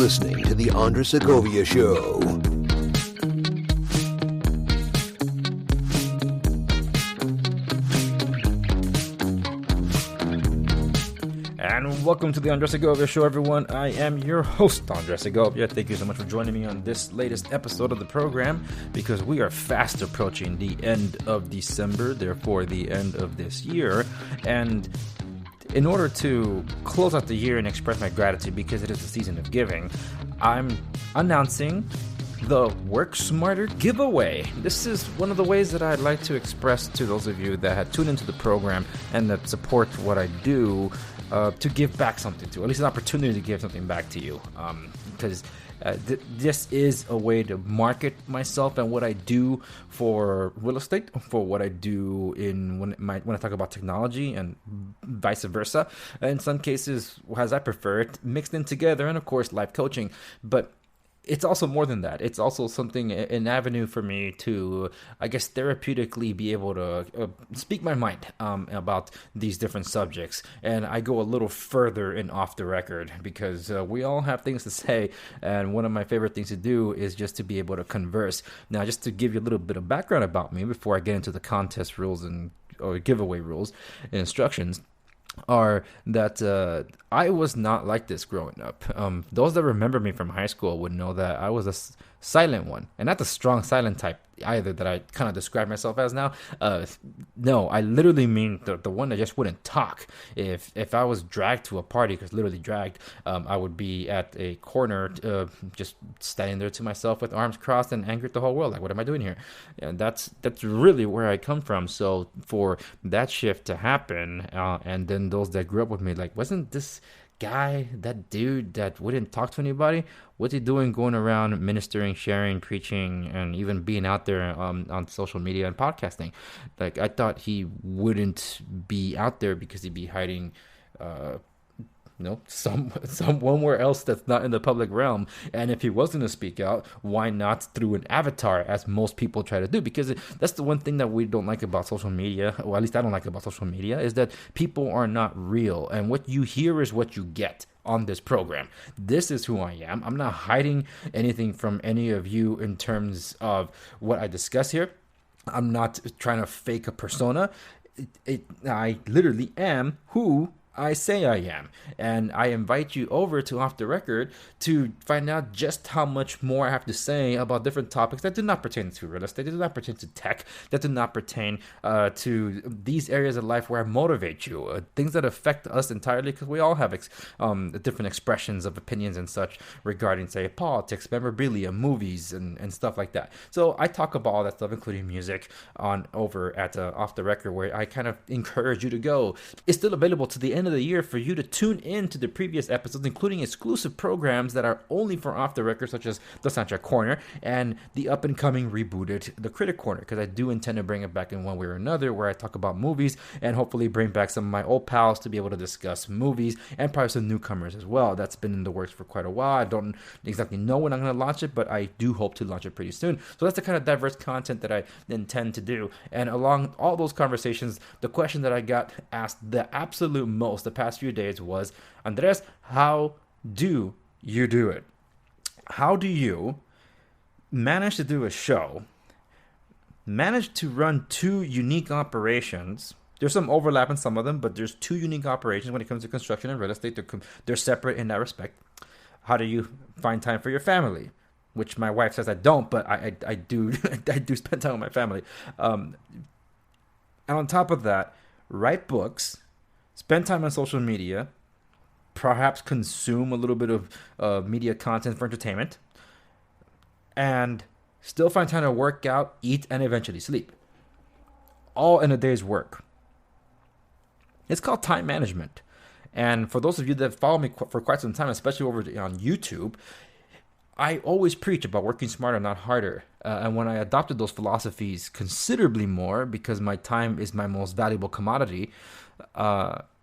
listening to the Andres Segovia Show. And welcome to the Andres Segovia Show, everyone. I am your host, Andres Segovia. Thank you so much for joining me on this latest episode of the program, because we are fast approaching the end of December, therefore the end of this year. And in order to close out the year and express my gratitude, because it is the season of giving, I'm announcing the Work Smarter giveaway. This is one of the ways that I'd like to express to those of you that had tuned into the program and that support what I do, to give back something to, at least an opportunity to give something back to you, because this is a way to market myself and what I do for real estate, for what I do when I talk about technology, and vice versa. In some cases, as I prefer it, mixed in together, and of course, life coaching. But it's also more than that. It's also an avenue for me to, I guess, therapeutically be able to speak my mind about these different subjects. And I go a little further and off the record, because we all have things to say. And one of my favorite things to do is just to be able to converse. Now, just to give you a little bit of background about me before I get into the contest rules or giveaway rules and instructions, are that I was not like this growing up. Those that remember me from high school would know that I was a silent one, and not the strong silent type either that I kind of describe myself as now. No, I literally mean the one that just wouldn't talk. If I was dragged to a party, because literally dragged, I would be at a corner, just standing there to myself with arms crossed and angry at the whole world. Like, what am I doing here? And that's really where I come from. So for that shift to happen, and then those that grew up with me, like, wasn't this guy, that dude that wouldn't talk to anybody, what's he doing going around ministering, sharing, preaching, and even being out there on social media and podcasting? Like, I thought he wouldn't be out there because he'd be hiding somewhere else that's not in the public realm. And if he was going to speak out, why not through an avatar, as most people try to do? Because that's the one thing that we don't like about social media, or at least I don't like about social media, is that people are not real, and what you hear is what you get on this program. This is who I am. I'm not hiding anything from any of you in terms of what I discuss here. I'm not trying to fake a persona. I literally am who I say I am. And I invite you over to Off the Record to find out just how much more I have to say about different topics that do not pertain to real estate, that do not pertain to tech, that do not pertain to these areas of life where I motivate you, things that affect us entirely, because we all have different expressions of opinions and such regarding, say, politics, memorabilia, movies, and stuff like that. So I talk about all that stuff, including music, over at Off the Record, where I kind of encourage you to go. It's still available to the end of the year for you to tune in to the previous episodes, including exclusive programs that are only for Off the Record, such as the Soundtrack Corner and the up and coming rebooted The Critic Corner, because I do intend to bring it back in one way or another, where I talk about movies and hopefully bring back some of my old pals to be able to discuss movies, and probably some newcomers as well. That's been in the works for quite a while. I don't exactly know when I'm going to launch it, but I do hope to launch it pretty soon. So that's the kind of diverse content that I intend to do. And along all those conversations, the question that I got asked the absolute most the past few days was, Andres, how do you do it? How do you manage to do a show, manage to run two unique operations? There's some overlap in some of them, but there's two unique operations when it comes to construction and real estate. They're separate in that respect. How do you find time for your family? Which my wife says I don't, but I do I do spend time with my family. And on top of that, write books, spend time on social media, perhaps consume a little bit of media content for entertainment, and still find time to work out, eat, and eventually sleep. All in a day's work. It's called time management. And for those of you that follow me for quite some time, especially over on YouTube, I always preach about working smarter, not harder. And when I adopted those philosophies considerably more, because my time is my most valuable commodity,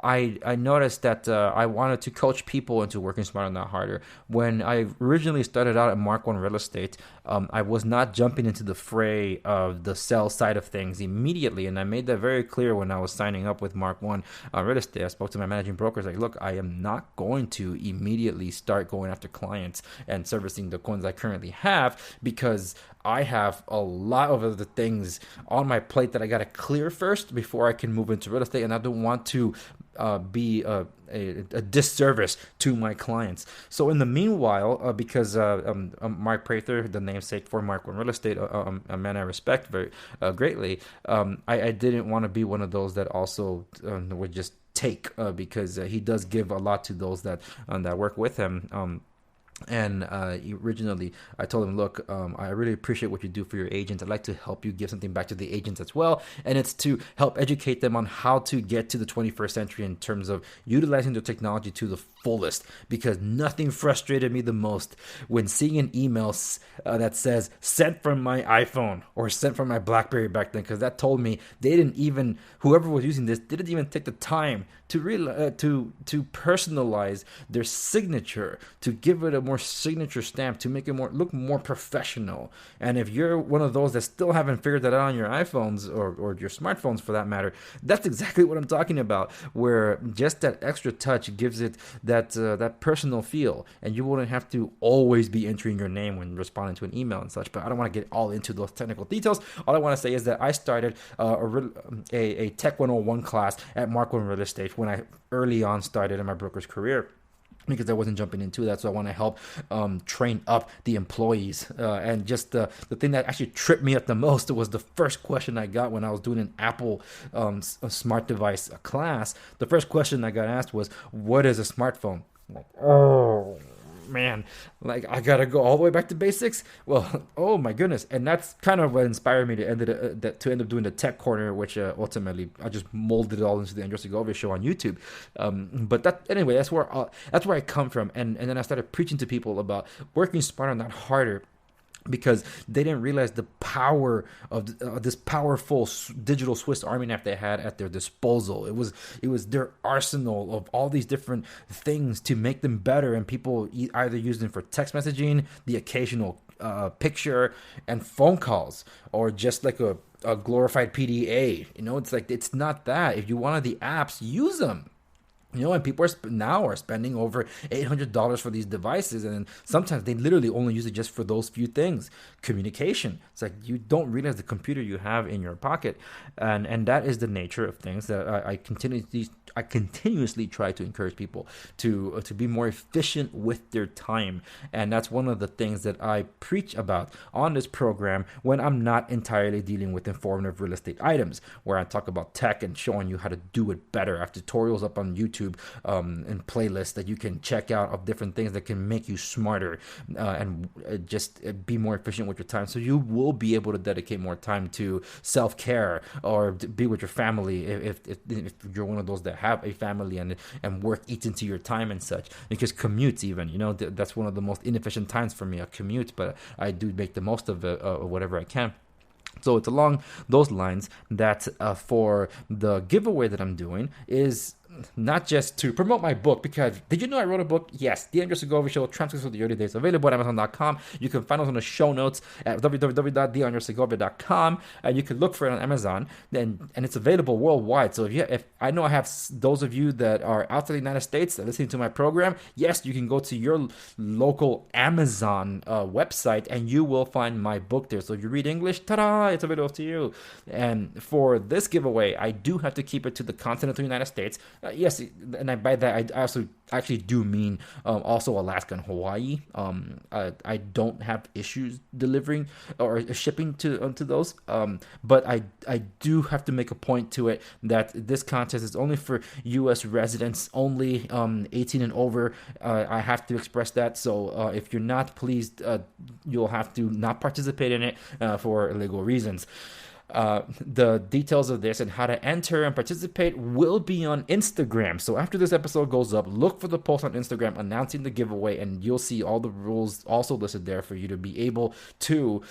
I noticed that I wanted to coach people into working smarter, not harder. When I originally started out at Mark One Real Estate, I was not jumping into the fray of the sales side of things immediately, and I made that very clear when I was signing up with Mark One Real Estate. I spoke to my managing brokers like, look, I am not going to immediately start going after clients and servicing the coins I currently have, because I have a lot of other things on my plate that I got to clear first before I can move into real estate, and I don't want to be a disservice to my clients. So in the meanwhile, because Mark Prather, the namesake for Mark One Real Estate, a man I respect very greatly, I didn't want to be one of those that also would just take, because he does give a lot to those that work with him. And originally, I told him, look, I really appreciate what you do for your agents. I'd like to help you give something back to the agents as well. And it's to help educate them on how to get to the 21st century in terms of utilizing the technology to the fullest. Because nothing frustrated me the most when seeing an email that says sent from my iPhone or sent from my BlackBerry back then, because that told me they didn't even, whoever was using this didn't even take the time to to personalize their signature, to give it a more signature stamp, to make it look more professional. And if you're one of those that still haven't figured that out on your iPhones or your smartphones for that matter, that's exactly what I'm talking about, where just that extra touch gives it that personal feel, and you wouldn't have to always be entering your name when responding to an email and such. But I don't want to get all into those technical details. All I want to say is that I started a Tech 101 class at Mark One Real Estate when I early on started in my broker's career, because I wasn't jumping into that. So I want to help train up the employees. And just the thing that actually tripped me up the most was the first question I got when I was doing an Apple smart device class. The first question I got asked was, what is a smartphone? Like, oh man, like I gotta go all the way back to basics. Well, oh my goodness. And that's kind of what inspired me to end up doing the tech corner, which ultimately I just molded it all into the Andres Segovia Show on YouTube. But that's where I come from. And then I started preaching to people about working smarter, not harder, because they didn't realize the power of this powerful digital Swiss Army knife they had at their disposal. It was their arsenal of all these different things to make them better, and people either used them for text messaging, the occasional picture, and phone calls, or just like a glorified PDA. It's like, it's not that. If you wanted the apps, use them. And people are spending over $800 for these devices, and sometimes they literally only use it just for those few things. Communication. It's like, you don't realize the computer you have in your pocket, and that is the nature of things that I continuously try to encourage people to be more efficient with their time. And that's one of the things that I preach about on this program when I'm not entirely dealing with informative real estate items, where I talk about tech and showing you how to do it better. I have tutorials up on YouTube and playlists that you can check out of different things that can make you smarter and just be more efficient with your time. So you will be able to dedicate more time to self-care or be with your family if you're one of those that have a family and work eats into your time and such. Because commutes, even, that's one of the most inefficient times for me, a commute, but I do make the most of it, whatever I can. So it's along those lines that for the giveaway that I'm doing is not just to promote my book, because did you know I wrote a book? Yes, The Andres Segovia Show, Transcripts of the Early Days, available at Amazon.com. You can find us on the show notes at www.theandressegovia.com, and you can look for it on Amazon, and it's available worldwide. So if I know I have those of you that are outside the United States that are listening to my program, yes, you can go to your local Amazon website and you will find my book there. So if you read English, ta-da, it's available to you. And for this giveaway, I do have to keep it to the continental United States. Yes, and by that I also actually do mean also Alaska and Hawaii. I don't have issues delivering or shipping to those, but I do have to make a point to it that this contest is only for U.S. residents only, 18 and over. I have to express that. So if you're not pleased, you'll have to not participate in it for legal reasons. The details of this and how to enter and participate will be on Instagram. So after this episode goes up, look for the post on Instagram announcing the giveaway, and you'll see all the rules also listed there for you to be able to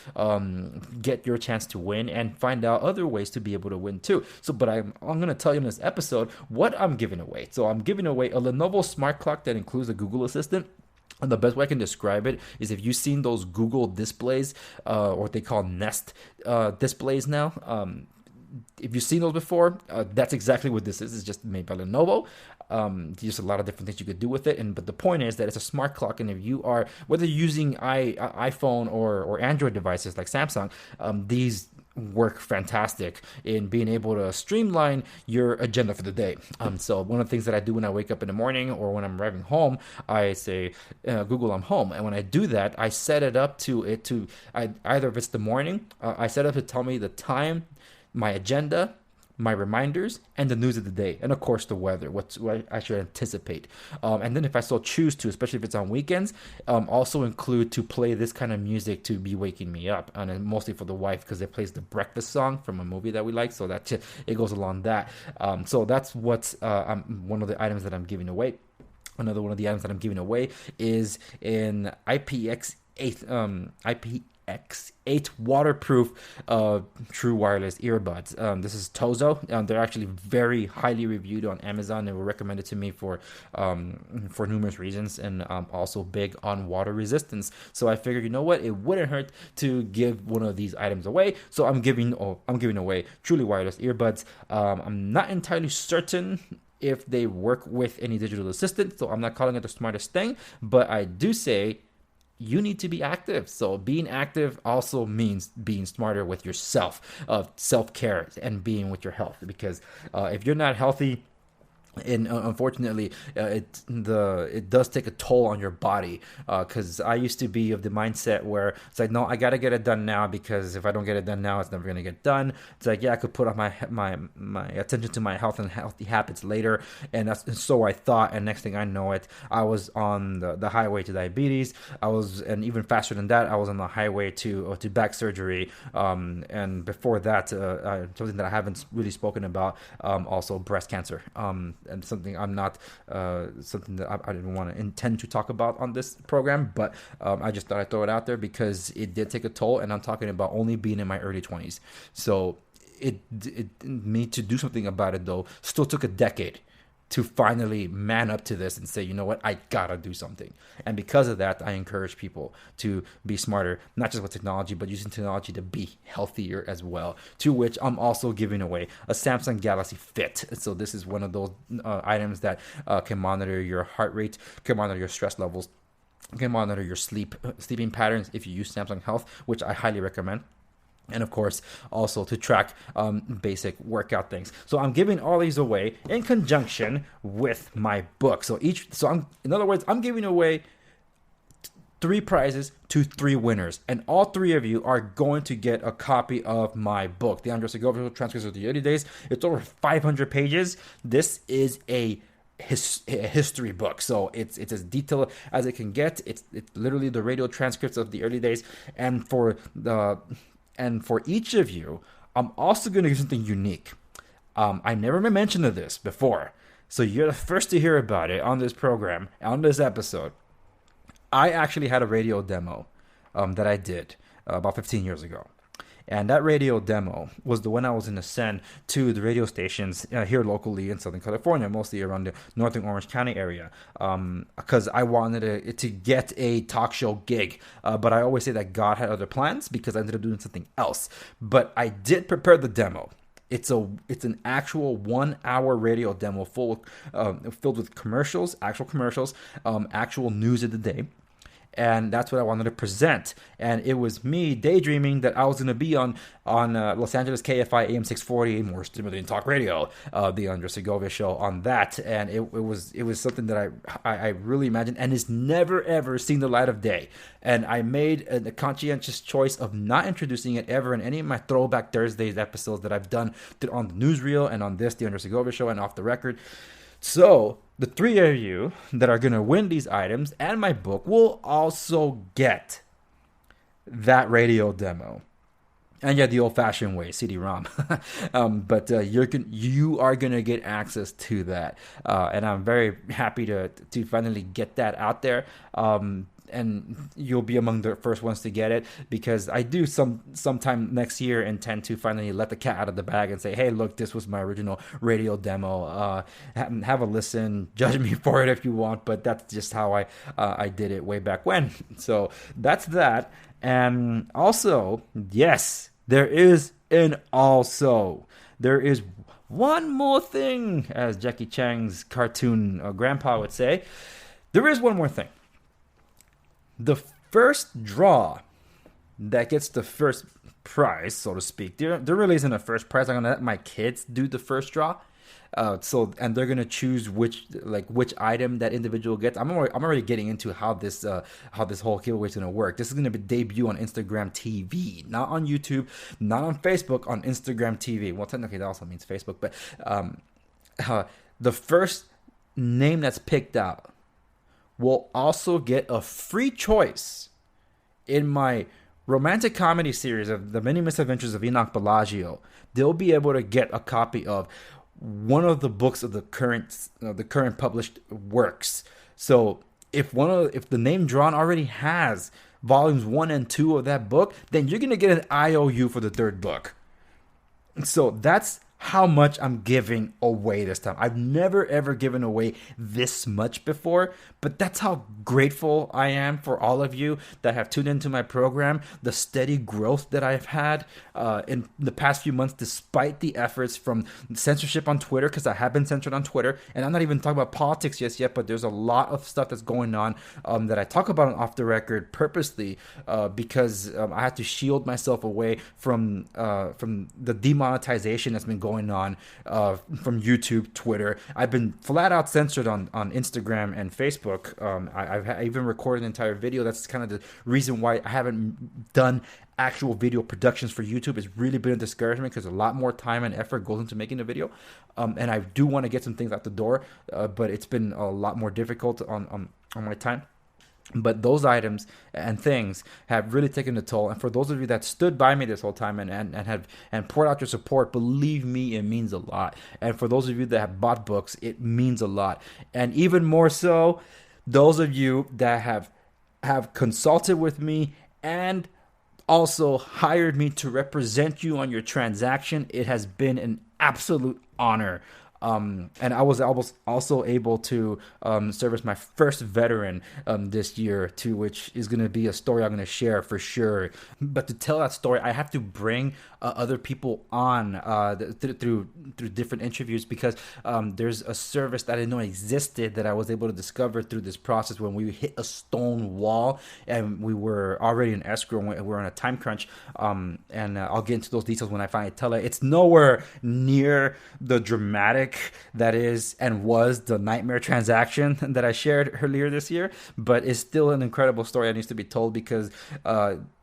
get your chance to win and find out other ways to be able to win too. So, but I'm going to tell you in this episode what I'm giving away. So I'm giving away a Lenovo Smart Clock that includes a Google Assistant. And the best way I can describe it is if you've seen those Google displays, or what they call Nest displays now. If you've seen those before, that's exactly what this is. It's just made by Lenovo. There's a lot of different things you could do with it. But the point is that it's a smart clock. And if you are, whether you're using iPhone or Android devices like Samsung, these work fantastic in being able to streamline your agenda for the day. So one of the things that I do when I wake up in the morning or when I'm arriving home, I say, Google, I'm home. And when I do that, I set it up either if it's the morning, I set it up to tell me the time, my agenda, my reminders, and the news of the day, and of course the weather, what I should anticipate. And then if I still choose to, especially if it's on weekends, also include to play this kind of music to be waking me up, and mostly for the wife because it plays the breakfast song from a movie that we like, so that it goes along that. So that's what one of the items that I'm giving away. Another one of the items that I'm giving away is an IPX8 waterproof true wireless earbuds. This is TOZO. They're actually very highly reviewed on Amazon. They were recommended to me for numerous reasons, and also big on water resistance. So I figured, you know what, it wouldn't hurt to give one of these items away. So I'm giving away truly wireless earbuds. I'm not entirely certain if they work with any digital assistant, so I'm not calling it the smartest thing, but I do say you need to be active. So being active also means being smarter with yourself, self-care, and being with your health. Because if you're not healthy, and unfortunately, it does take a toll on your body. Because I used to be of the mindset where it's like, no, I gotta get it done now, because if I don't get it done now, it's never gonna get done. It's like, yeah, I could put on my attention to my health and healthy habits later, and so I thought. And next thing I know, I was on the highway to diabetes. And even faster than that, I was on the highway to back surgery. And before that, something that I haven't really spoken about, also breast cancer. And something something that I didn't want to intend to talk about on this program, but I just thought I'd throw it out there because it did take a toll, and I'm talking about only being in my early 20s. So me to do something about it, though, still took a decade to finally man up to this and say, you know what, I gotta do something. And because of that, I encourage people to be smarter, not just with technology, but using technology to be healthier as well. To which I'm also giving away a Samsung Galaxy Fit. So this is one of those items that can monitor your heart rate, can monitor your stress levels, can monitor your sleeping patterns if you use Samsung Health, which I highly recommend. And of course, also to track basic workout things. So I'm giving all these away in conjunction with my book. In other words, I'm giving away 3 prizes to 3 winners, and all 3 of you are going to get a copy of my book, The Andres Segovia Show, Transcripts of the Early Days. It's over 500 pages. This is a history book, so it's as detailed as it can get. It's literally the radio transcripts of the early days, and for each of you, I'm also going to give something unique. I never mentioned this before, so you're the first to hear about it on this program, on this episode. I actually had a radio demo that I did about 15 years ago. And that radio demo was the one I was going to send to the radio stations here locally in Southern California, mostly around the Northern Orange County area, because I wanted to get a talk show gig. But I always say that God had other plans because I ended up doing something else. But I did prepare the demo. It's an actual 1-hour radio demo filled with commercials, actual news of the day. And that's what I wanted to present. And it was me daydreaming that I was going to be on Los Angeles KFI AM 640, more stimulating talk radio, the Andres Segovia Show on that. And it was something that I really imagined, and it's never ever seen the light of day. And I made a conscientious choice of not introducing it ever in any of my Throwback Thursdays episodes that I've done on the newsreel and on this, the Andres Segovia Show, and off the record. So the 3 of you that are going to win these items and my book will also get that radio demo. And yeah, the old-fashioned way, CD-ROM. But you are gonna get access to that, and I'm very happy to finally get that out there. And you'll be among the first ones to get it, because I do sometime next year intend to finally let the cat out of the bag and say, hey, look, this was my original radio demo. Have a listen, judge me for it if you want, but that's just how I did it way back when. So that's that. And also, yes, there is one more thing, as Jackie Chan's cartoon grandpa would say. There is one more thing. The first draw that gets the first prize, so to speak, there really isn't a first prize. I'm gonna let my kids do the first draw. And they're gonna choose which item that individual gets. I'm already getting into how this whole giveaway is gonna work. This is gonna be debut on Instagram TV, not on YouTube, not on Facebook, on Instagram TV. Well, technically that also means Facebook, but the first name that's picked out will also get a free choice in my romantic comedy series of the many misadventures of Enoch Bellagio. They'll be able to get a copy of one of the books of the current published works. So if the name drawn already has volumes 1 and 2 of that book, then you're gonna get an IOU for the third book. So that's how much I'm giving away this time. I've never ever given away this much before, but that's how grateful I am for all of you that have tuned into my program, the steady growth that I've had in the past few months, despite the efforts from censorship on Twitter, because I have been censored on Twitter, and I'm not even talking about politics just yet, but there's a lot of stuff that's going on that I talk about off the record purposely, because I had to shield myself away from the demonetization that's been going on from YouTube, Twitter. I've been flat out censored on Instagram and Facebook. I've even recorded an entire video. That's kind of the reason why I haven't done actual video productions for YouTube. It's really been a discouragement because a lot more time and effort goes into making a video. And I do want to get some things out the door, but it's been a lot more difficult on my time. But those items and things have really taken a toll. And for those of you that stood by me this whole time and poured out your support, believe me, it means a lot. And for those of you that have bought books, it means a lot. And even more so, those of you that have consulted with me and also hired me to represent you on your transaction, it has been an absolute honor. And I was also able to service my first veteran this year, too, which is going to be a story I'm going to share for sure. But to tell that story, I have to bring other people on through different interviews, because there's a service that I didn't know existed that I was able to discover through this process when we hit a stone wall and we were already in escrow and we were on a time crunch. And I'll get into those details when I finally tell it. It's nowhere near the dramatic that is and was the nightmare transaction that I shared earlier this year, but it's still an incredible story that needs to be told, because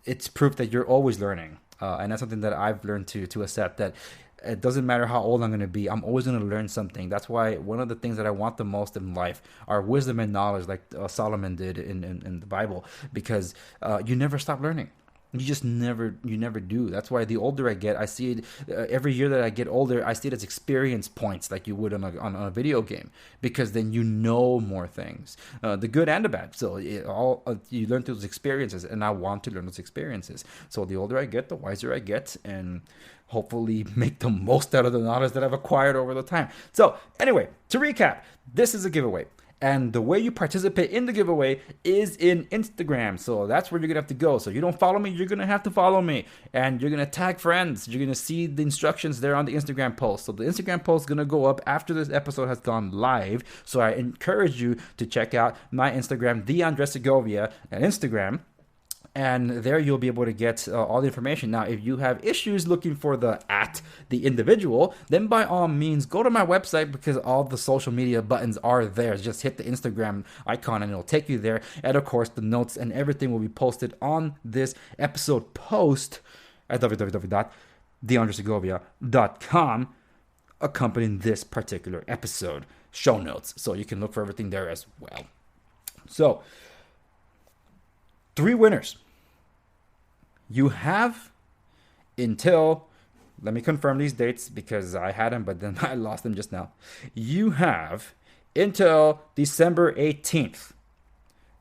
it's proof that you're always learning, and that's something that I've learned to accept, that it doesn't matter how old I'm going to be, I'm always going to learn something. That's why one of the things that I want the most in life are wisdom and knowledge, like Solomon did in the Bible, because you never stop learning. You never do. That's why the older I get, I see it every year that I get older, I see it as experience points, like you would on a video game, because then you know more things, the good and the bad. So you learn through those experiences, and I want to learn those experiences. So the older I get, the wiser I get, and hopefully make the most out of the knowledge that I've acquired over the time. So anyway, to recap, this is a giveaway. And the way you participate in the giveaway is in Instagram. So that's where you're going to have to go. So you don't follow me, you're going to have to follow me. And you're going to tag friends. You're going to see the instructions there on the Instagram post. So the Instagram post is going to go up after this episode has gone live. So I encourage you to check out my Instagram, the Andres Segovia, on Instagram. And there you'll be able to get all the information. Now, if you have issues looking for the individual, then by all means, go to my website, because all the social media buttons are there. Just hit the Instagram icon and it'll take you there. And of course, the notes and everything will be posted on this episode post at www.theandresegovia.com, accompanying this particular episode show notes. So you can look for everything there as well. So, 3 winners. You have until, let me confirm these dates because I had them, but then I lost them just now. You have until December 18th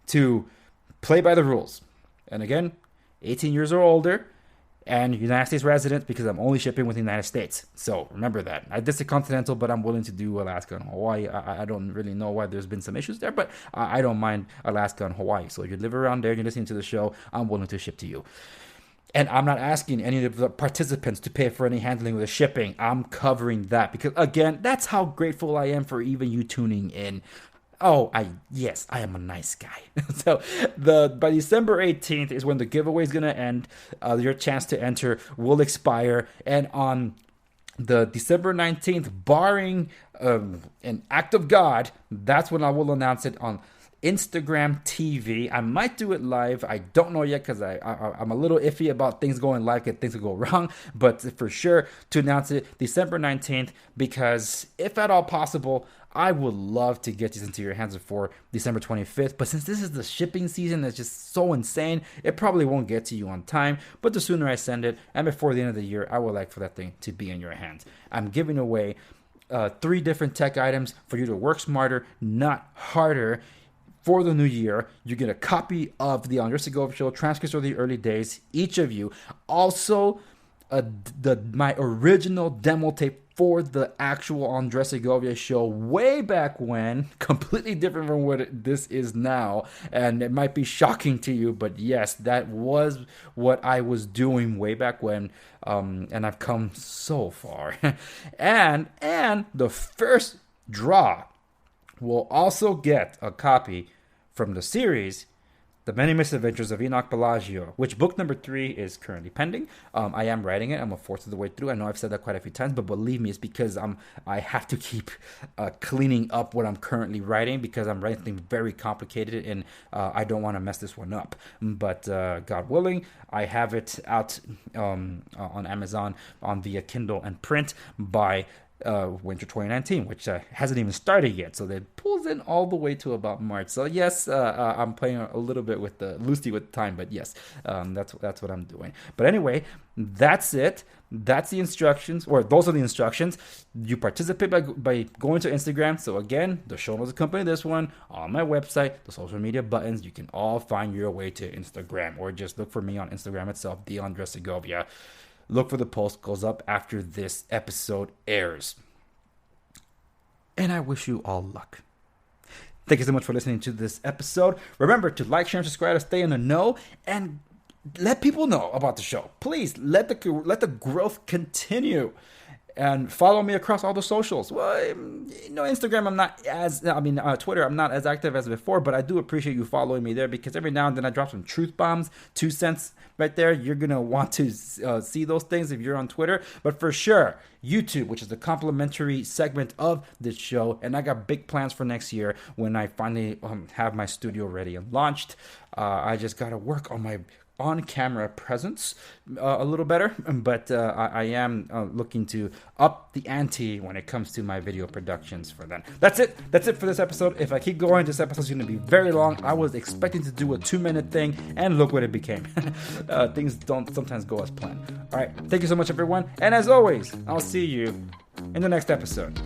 to play by the rules. And again, 18 years or older and United States residents, because I'm only shipping with the United States. So remember that. I did the Continental, but I'm willing to do Alaska and Hawaii. I don't really know why there's been some issues there, but I don't mind Alaska and Hawaii. So if you live around there, you're listening to the show, I'm willing to ship to you. And I'm not asking any of the participants to pay for any handling of the shipping. I'm covering that because, again, that's how grateful I am for even you tuning in. Oh, I am a nice guy. So by December 18th is when the giveaway is going to end. Your chance to enter will expire. And on the December 19th, barring an act of God, that's when I will announce it on Instagram TV. I might do it live. I don't know yet because I'm a little iffy about things going live because things will go wrong. But for sure to announce it December 19th, because if at all possible, I would love to get these into your hands before December 25th. But since this is the shipping season that's just so insane, it probably won't get to you on time. But the sooner I send it and before the end of the year, I would like for that thing to be in your hands. I'm giving away 3 different tech items for you to work smarter, not harder. For the new year, you get a copy of the Andres Segovia Show, Transcripts of the Early Days, each of you. Also, my original demo tape for the actual Andres Segovia Show way back when, completely different from what this is now. And it might be shocking to you, but yes, that was what I was doing way back when. And I've come so far. and the first draw will also get a copy from the series, The Many Misadventures of Enoch Bellagio, which book number 3 is currently pending. I am writing it. I'm a fourth of the way through. I know I've said that quite a few times, but believe me, it's because I have to keep cleaning up what I'm currently writing because I'm writing things very complicated and I don't want to mess this one up. But God willing, I have it out on Amazon via Kindle and print by winter 2019, which hasn't even started yet, so that pulls in all the way to about March. So yes, I'm playing a little bit with loosely with time, but yes, that's what I'm doing. But anyway, that's it. That's the instructions, or those are the instructions. You participate by going to Instagram. So again, the show notes accompany this one on my website. The social media buttons, you can all find your way to Instagram, or just look for me on Instagram itself, the Andres Segovia. Look for the post, goes up after this episode airs. And I wish you all luck. Thank you so much for listening to this episode. Remember to like, share, and subscribe to stay in the know, and let people know about the show. Please let the growth continue. And follow me across all the socials. Well, Instagram, I'm not Twitter, I'm not as active as before, but I do appreciate you following me there because every now and then I drop some truth bombs, 2 cents right there. You're going to want to see those things if you're on Twitter. But for sure, YouTube, which is the complimentary segment of this show. And I got big plans for next year when I finally have my studio ready and launched. I just got to work on my on-camera presence a little better, but I am looking to up the ante when it comes to my video productions for them. That's it for this episode. If I keep going, this episode's going to be very long. I was expecting to do a 2-minute thing, and look what it became. Things don't sometimes go as planned. All right, thank you so much, everyone, and as always, I'll see you in the next episode.